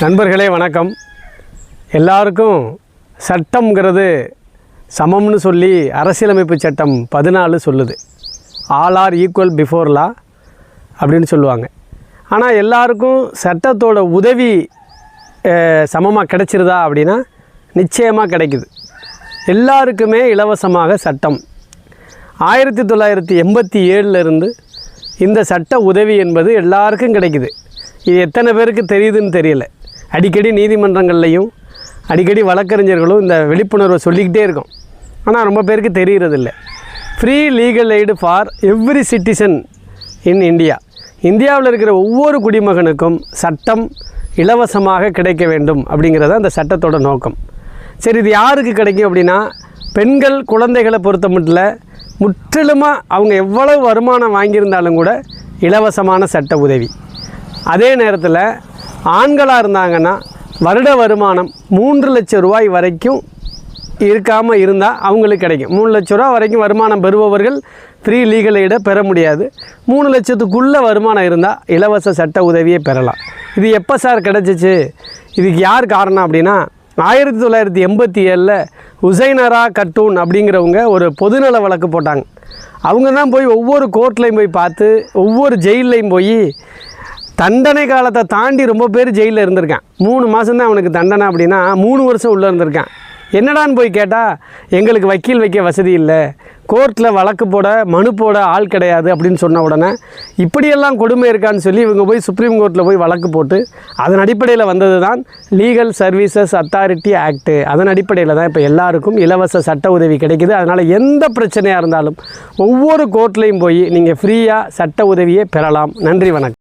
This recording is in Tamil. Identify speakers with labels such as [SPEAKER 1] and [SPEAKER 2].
[SPEAKER 1] நண்பர்களே வணக்கம். எல்லாருக்கும் சட்டம்ங்கிறது சமம்னு சொல்லி அரசியலமைப்பு சட்டம் 14 சொல்லுது. All are equal before law அப்படின்னு சொல்லுவாங்க. ஆனால் எல்லாருக்கும் சட்டத்தோட உதவி சமமாக கிடைச்சிருதா அப்படின்னா நிச்சயமாக கிடைக்குது. எல்லாருக்குமே இலவசமாக சட்டம் 1987 இந்த சட்ட உதவி என்பது எல்லாருக்கும் கிடைக்குது. இது எத்தனை பேருக்கு தெரியுதுன்னு தெரியல. அடிக்கடி நீதிமன்றங்கள்லையும் அடிக்கடி வழக்கறிஞர்களும் இந்த விழிப்புணர்வை சொல்லிக்கிட்டே இருக்கோம். ஆனால் ரொம்ப பேருக்கு தெரிகிறதில்ல. Free legal aid for every citizen in India. இந்தியாவில் இருக்கிற ஒவ்வொரு குடிமகனுக்கும் சட்டம் இலவசமாக கிடைக்க வேண்டும் அப்படிங்கிறது அந்த சட்டத்தோட நோக்கம். சரி, இது யாருக்கு கிடைக்கும் அப்படின்னா பெண்கள் குழந்தைகளை பொறுத்த மட்டும் முற்றிலுமாக அவங்க எவ்வளவு வருமானம் வாங்கியிருந்தாலும் கூட இலவசமான சட்ட உதவி. அதே நேரத்தில் ஆண்களாக இருந்தாங்கன்னா வருட வருமானம் 3 லட்சம் ரூபாய் வரைக்கும் இருக்காமல் இருந்தால் அவங்களுக்கு கிடைக்கும். 3 லட்ச ரூபா வரைக்கும் வருமானம் பெறுபவர்கள் ஃப்ரீ லீகல் எய்டை பெற முடியாது. 3 லட்சத்துக்குள்ளே வருமானம் இருந்தால் இலவச சட்ட உதவியை பெறலாம். இது எப்போ சார் கிடச்சிச்சு? இதுக்கு யார் காரணம் அப்படின்னா 1987 உசைனரா கட்டூன் அப்படிங்கிறவங்க ஒரு பொதுநல வழக்கு போட்டாங்க. அவங்க தான் போய் ஒவ்வொரு கோர்ட்லேயும் போய் பார்த்து ஒவ்வொரு ஜெயிலையும் போய் தண்டனை காலத்தை தாண்டி ரொம்ப பேர் ஜெயிலில் இருந்திருக்கான். 3 மாதம்தான் அவனுக்கு தண்டனை அப்படின்னா 3 வருஷம் உள்ளே இருந்திருக்கான். என்னடான்னு போய் கேட்டால் எங்களுக்கு வக்கீல் வைக்க வசதி இல்லை, கோர்ட்டில் வழக்கு போட மனு போட ஆள் கிடையாது அப்படின்னு சொன்ன உடனே இப்படியெல்லாம் கொடுமை இருக்கான்னு சொல்லி இவங்க போய் சுப்ரீம் கோர்ட்டில் போய் வழக்கு போட்டு அதன் அடிப்படையில் வந்தது தான் லீகல் சர்வீசஸ் அத்தாரிட்டி ஆக்ட்டு. அதன் அடிப்படையில் தான் இப்போ எல்லாருக்கும் இலவச சட்ட உதவி கிடைக்குது. அதனால் எந்த பிரச்சனையாக இருந்தாலும் ஒவ்வொரு கோர்ட்லேயும் போய் நீங்கள் ஃப்ரீயாக சட்ட உதவியை பெறலாம். நன்றி, வணக்கம்.